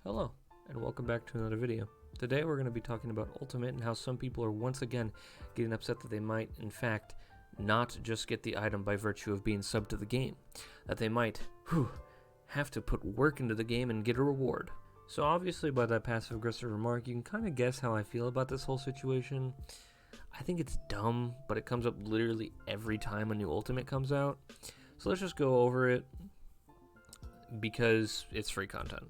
Hello, and welcome back to another video. Today we're going to be talking about Ultimate and how some people are once again getting upset that they might, in fact, not just get the item by virtue of being subbed to the game. That they might, have to put work into the game and get a reward. So obviously by that passive-aggressive remark, you can kind of guess how I feel about this whole situation. I think it's dumb, but it comes up literally every time a new Ultimate comes out. So let's just go over it, because it's free content.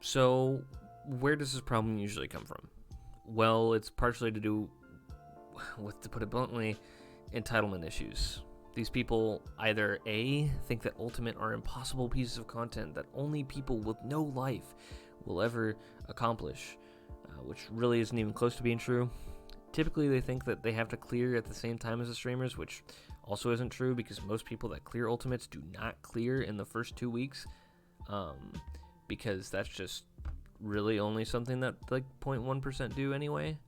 So, where does this problem usually come from? Well, it's partially to do with, to put it bluntly, entitlement issues. These people either A, think that Ultimate are impossible pieces of content that only people with no life will ever accomplish, which really isn't even close to being true. Typically, they think that they have to clear at the same time as the streamers, which also isn't true because most people that clear Ultimates do not clear in the first 2 weeks. Because that's just really only something that like 0.1% do anyway.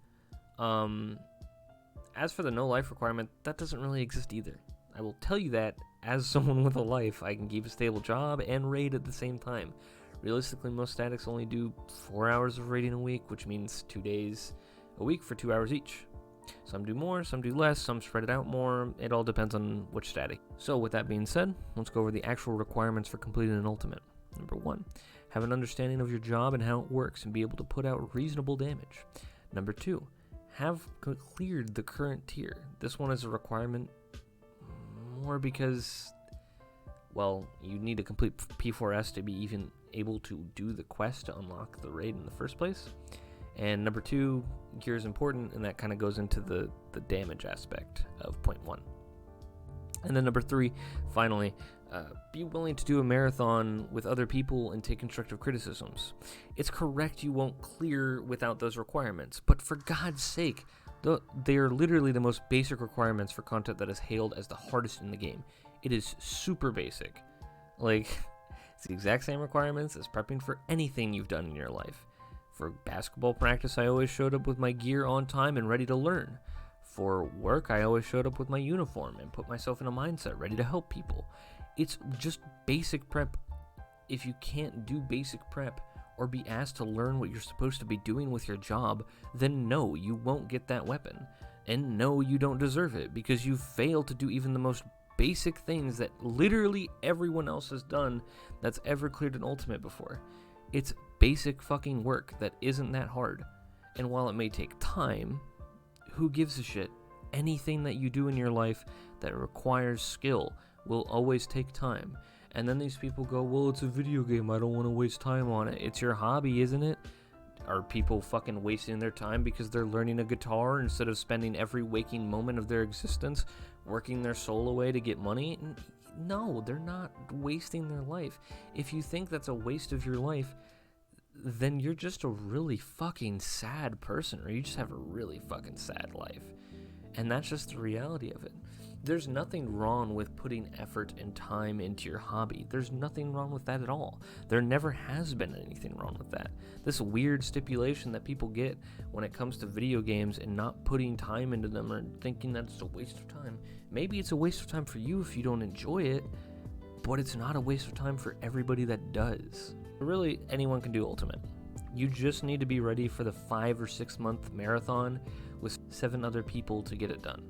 As for the no life requirement, that doesn't really exist either. I will tell you that as someone with a life, I can keep a stable job and raid at the same time. Realistically, most statics only do 4 hours of raiding a week, which means 2 days a week for 2 hours each. Some do more, some do less, some spread it out more. It all depends on which static. So with that being said, let's go over the actual requirements for completing an ultimate. Number 1. Have an understanding of your job and how it works and be able to put out reasonable damage. Number 2, have cleared the current tier. This one is a requirement more because, well, you need to complete P4S to be even able to do the quest to unlock the raid in the first place. And number 2, gear is important, and that kind of goes into the damage aspect of point 1. And then number 3, finally, be willing to do a marathon with other people and take constructive criticisms. It's correct you won't clear without those requirements, but for God's sake, they are literally the most basic requirements for content that is hailed as the hardest in the game. It is super basic. Like, it's the exact same requirements as prepping for anything you've done in your life. For basketball practice, I always showed up with my gear on time and ready to learn. For work, I always showed up with my uniform and put myself in a mindset ready to help people. It's just basic prep. If you can't do basic prep or be asked to learn what you're supposed to be doing with your job, then no, you won't get that weapon. And no, you don't deserve it because you failed to do even the most basic things that literally everyone else has done that's ever cleared an ultimate before. It's basic fucking work that isn't that hard. And while it may take time, who gives a shit? Anything that you do in your life that requires skill will always take time. And then these people go, well, it's a video game, I don't want to waste time on it. It's your hobby, isn't it? Are people fucking wasting their time because they're learning a guitar instead of spending every waking moment of their existence working their soul away to get money? No, they're not wasting their life. If you think that's a waste of your life, then you're just a really fucking sad person, or you just have a really fucking sad life. And that's just the reality of it. There's nothing wrong with putting effort and time into your hobby. There's nothing wrong with that at all. There never has been anything wrong with that. This weird stipulation that people get when it comes to video games and not putting time into them or thinking that it's a waste of time. Maybe it's a waste of time for you if you don't enjoy it, but it's not a waste of time for everybody that does. Really, anyone can do Ultimate. You just need to be ready for the 5 or 6 month marathon with 7 other people to get it done.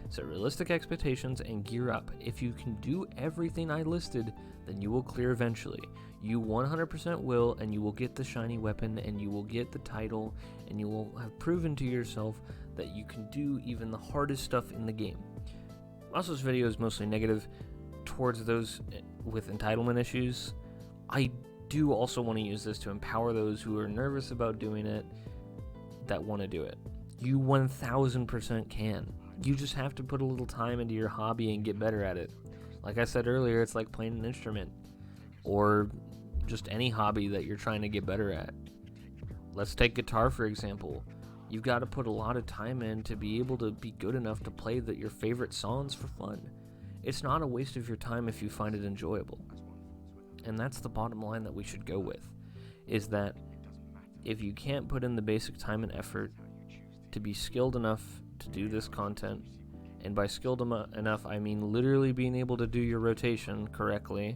Set realistic expectations and gear up. If you can do everything I listed, then you will clear eventually. You 100% will, and you will get the shiny weapon, and you will get the title, and you will have proven to yourself that you can do even the hardest stuff in the game. Also, this video is mostly negative towards those with entitlement issues. I do also want to use this to empower those who are nervous about doing it that want to do it. You 1000% can. You just have to put a little time into your hobby and get better at it. Like I said earlier, it's like playing an instrument or just any hobby that you're trying to get better at. Let's take guitar for example. You've got to put a lot of time in to be able to be good enough to play your favorite songs for fun. It's not a waste of your time if you find it enjoyable. And that's the bottom line that we should go with, is that if you can't put in the basic time and effort to be skilled enough to do this content, and by skilled enough I mean literally being able to do your rotation correctly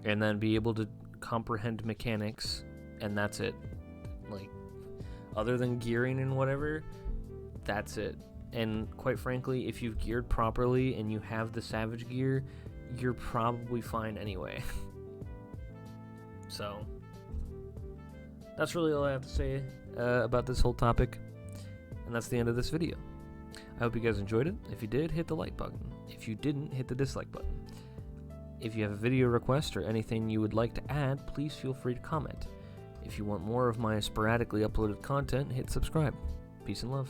and then be able to comprehend mechanics, and that's it. Like, other than gearing and whatever, that's it. And quite frankly, if you've geared properly and you have the Savage gear, you're probably fine anyway. So, that's really all I have to say about this whole topic. And that's the end of this video. I hope you guys enjoyed it. If you did, hit the like button. If you didn't, hit the dislike button. If you have a video request or anything you would like to add, please feel free to comment. If you want more of my sporadically uploaded content, hit subscribe. Peace and love.